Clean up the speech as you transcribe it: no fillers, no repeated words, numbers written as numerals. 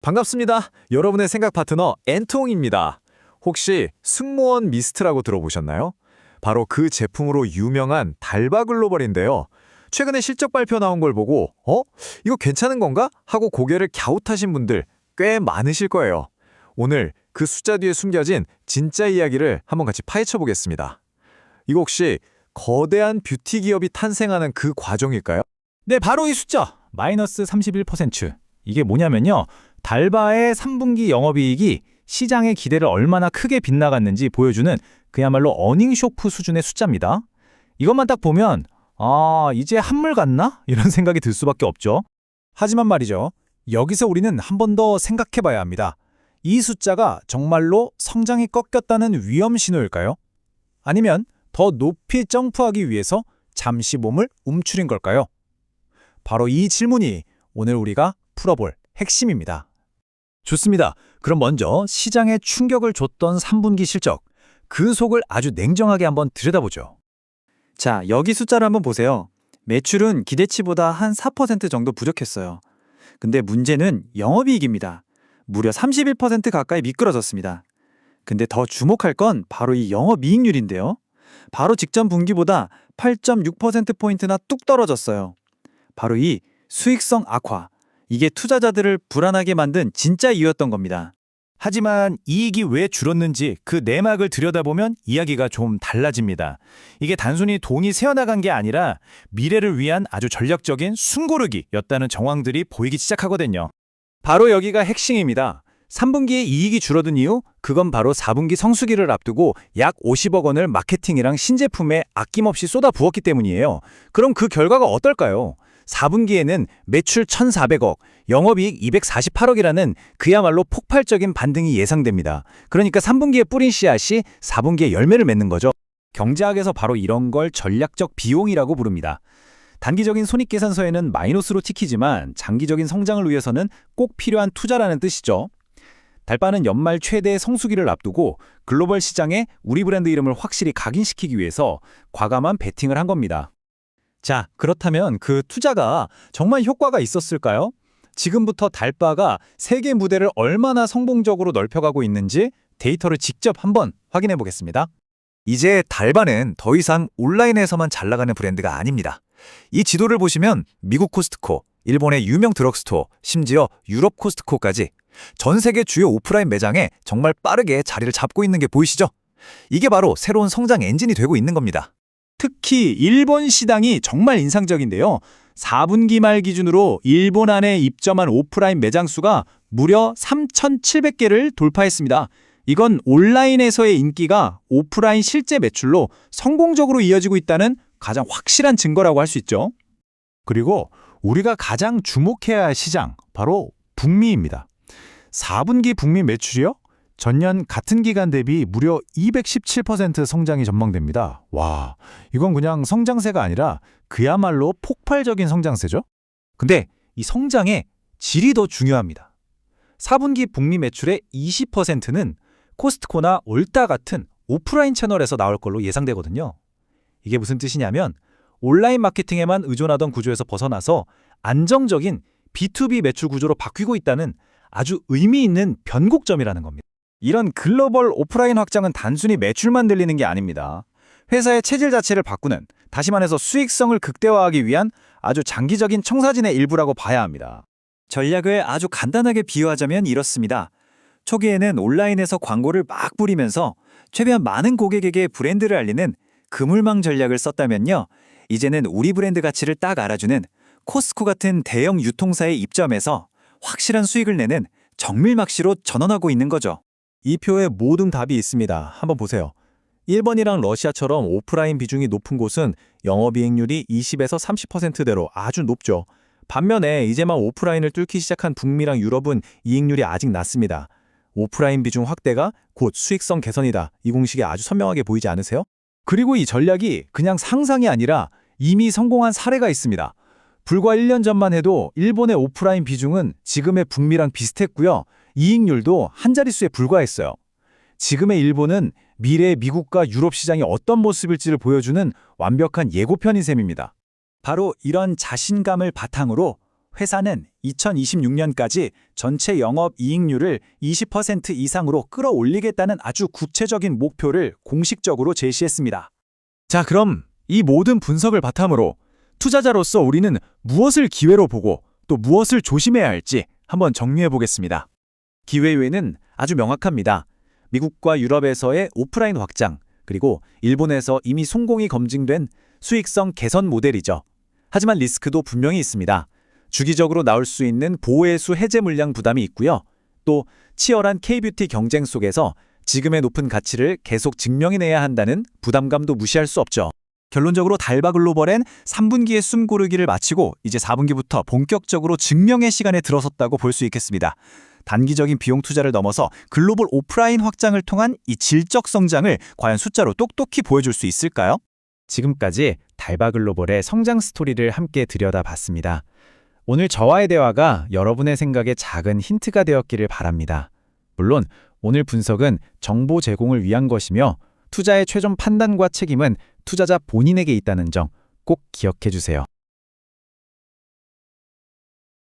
반갑습니다. 여러분의 생각 파트너 엔통입니다. 혹시 승무원 미스트라고 들어보셨나요? 바로 그 제품으로 유명한 달바 글로벌인데요. 최근에 실적 발표 나온 걸 보고 이거 괜찮은 건가? 하고 고개를 갸웃하신 분들 꽤 많으실 거예요. 오늘 그 숫자 뒤에 숨겨진 진짜 이야기를 한번 같이 파헤쳐 보겠습니다. 이거 혹시 거대한 뷰티 기업이 탄생하는 그 과정일까요? 네, 바로 이 숫자, 마이너스 31%. 이게 뭐냐면요. 달바의 3분기 영업이익이 시장의 기대를 얼마나 크게 빗나갔는지 보여주는 그야말로 어닝쇼크 수준의 숫자입니다. 이것만 딱 보면 이제 한물 갔나? 이런 생각이 들 수밖에 없죠. 하지만 말이죠. 여기서 우리는 한 번 더 생각해 봐야 합니다. 이 숫자가 정말로 성장이 꺾였다는 위험 신호일까요? 아니면 더 높이 점프하기 위해서 잠시 몸을 움츠린 걸까요? 바로 이 질문이 오늘 우리가 풀어볼 핵심입니다. 좋습니다. 그럼 먼저 시장에 충격을 줬던 3분기 실적, 그 속을 아주 냉정하게 한번 들여다보죠. 자, 여기 숫자를 한번 보세요. 매출은 기대치보다 한 4% 정도 부족했어요. 근데 문제는 영업이익입니다. 무려 31% 가까이 미끄러졌습니다. 근데 더 주목할 건 바로 이 영업이익률인데요. 바로 직전 분기보다 8.6%포인트나 뚝 떨어졌어요. 바로 이 수익성 악화, 이게 투자자들을 불안하게 만든 진짜 이유였던 겁니다. 하지만 이익이 왜 줄었는지 그 내막을 들여다보면 이야기가 좀 달라집니다. 이게 단순히 돈이 새어나간 게 아니라 미래를 위한 아주 전략적인 숨고르기였다는 정황들이 보이기 시작하거든요. 바로 여기가 핵심입니다. 3분기에 이익이 줄어든 이유, 그건 바로 4분기 성수기를 앞두고 약 50억 원을 마케팅이랑 신제품에 아낌없이 쏟아부었기 때문이에요. 그럼 그 결과가 어떨까요? 4분기에는 매출 1,400억, 영업이익 248억이라는 그야말로 폭발적인 반등이 예상됩니다. 그러니까 3분기에 뿌린 씨앗이 4분기에 열매를 맺는 거죠. 경제학에서 바로 이런 걸 전략적 비용이라고 부릅니다. 단기적인 손익계산서에는 마이너스로 찍히지만 장기적인 성장을 위해서는 꼭 필요한 투자라는 뜻이죠. 달바는 연말 최대 성수기를 앞두고 글로벌 시장에 우리 브랜드 이름을 확실히 각인시키기 위해서 과감한 베팅을 한 겁니다. 자, 그렇다면 그 투자가 정말 효과가 있었을까요? 지금부터 달바가 세계 무대를 얼마나 성공적으로 넓혀가고 있는지 데이터를 직접 한번 확인해 보겠습니다. 이제 달바는 더 이상 온라인에서만 잘 나가는 브랜드가 아닙니다. 이 지도를 보시면 미국 코스트코, 일본의 유명 드럭스토어, 심지어 유럽 코스트코까지 전 세계 주요 오프라인 매장에 정말 빠르게 자리를 잡고 있는 게 보이시죠? 이게 바로 새로운 성장 엔진이 되고 있는 겁니다. 특히 일본 시장이 정말 인상적인데요. 4분기 말 기준으로 일본 안에 입점한 오프라인 매장 수가 무려 3,700개를 돌파했습니다. 이건 온라인에서의 인기가 오프라인 실제 매출로 성공적으로 이어지고 있다는 가장 확실한 증거라고 할 수 있죠. 그리고 우리가 가장 주목해야 할 시장, 바로 북미입니다. 4분기 북미 매출이요? 전년 같은 기간 대비 무려 217% 성장이 전망됩니다. 와, 이건 그냥 성장세가 아니라 그야말로 폭발적인 성장세죠? 근데 이 성장의 질이 더 중요합니다. 4분기 북미 매출의 20%는 코스트코나 올따 같은 오프라인 채널에서 나올 걸로 예상되거든요. 이게 무슨 뜻이냐면 온라인 마케팅에만 의존하던 구조에서 벗어나서 안정적인 B2B 매출 구조로 바뀌고 있다는 아주 의미 있는 변곡점이라는 겁니다. 이런 글로벌 오프라인 확장은 단순히 매출만 늘리는 게 아닙니다. 회사의 체질 자체를 바꾸는, 다시 말해서 수익성을 극대화하기 위한 아주 장기적인 청사진의 일부라고 봐야 합니다. 전략을 아주 간단하게 비유하자면 이렇습니다. 초기에는 온라인에서 광고를 막 뿌리면서 최대한 많은 고객에게 브랜드를 알리는 그물망 전략을 썼다면요. 이제는 우리 브랜드 가치를 딱 알아주는 코스코 같은 대형 유통사에 입점해서 확실한 수익을 내는 정밀막시로 전환하고 있는 거죠. 이 표에 모든 답이 있습니다. 한번 보세요. 일본이랑 러시아처럼 오프라인 비중이 높은 곳은 영업이익률이 20에서 30%대로 아주 높죠. 반면에 이제만 오프라인을 뚫기 시작한 북미랑 유럽은 이익률이 아직 낮습니다. 오프라인 비중 확대가 곧 수익성 개선이다. 이 공식이 아주 선명하게 보이지 않으세요? 그리고 이 전략이 그냥 상상이 아니라 이미 성공한 사례가 있습니다. 불과 1년 전만 해도 일본의 오프라인 비중은 지금의 북미랑 비슷했고요. 이익률도 한 자릿수에 불과했어요. 지금의 일본은 미래의 미국과 유럽 시장이 어떤 모습일지를 보여주는 완벽한 예고편인 셈입니다. 바로 이런 자신감을 바탕으로 회사는 2026년까지 전체 영업 이익률을 20% 이상으로 끌어올리겠다는 아주 구체적인 목표를 공식적으로 제시했습니다. 자, 그럼 이 모든 분석을 바탕으로 투자자로서 우리는 무엇을 기회로 보고 또 무엇을 조심해야 할지 한번 정리해 보겠습니다. 기회 요인은 아주 명확합니다. 미국과 유럽에서의 오프라인 확장, 그리고 일본에서 이미 성공이 검증된 수익성 개선 모델이죠. 하지만 리스크도 분명히 있습니다. 주기적으로 나올 수 있는 보호해수 해제 물량 부담이 있고요. 또 치열한 K-뷰티 경쟁 속에서 지금의 높은 가치를 계속 증명해내야 한다는 부담감도 무시할 수 없죠. 결론적으로 달바 글로벌엔 3분기의 숨 고르기를 마치고 이제 4분기부터 본격적으로 증명의 시간에 들어섰다고 볼 수 있겠습니다. 단기적인 비용 투자를 넘어서 글로벌 오프라인 확장을 통한 이 질적 성장을 과연 숫자로 똑똑히 보여줄 수 있을까요? 지금까지 달바 글로벌의 성장 스토리를 함께 들여다봤습니다. 오늘 저와의 대화가 여러분의 생각에 작은 힌트가 되었기를 바랍니다. 물론 오늘 분석은 정보 제공을 위한 것이며 투자의 최종 판단과 책임은 투자자 본인에게 있다는 점 꼭 기억해 주세요.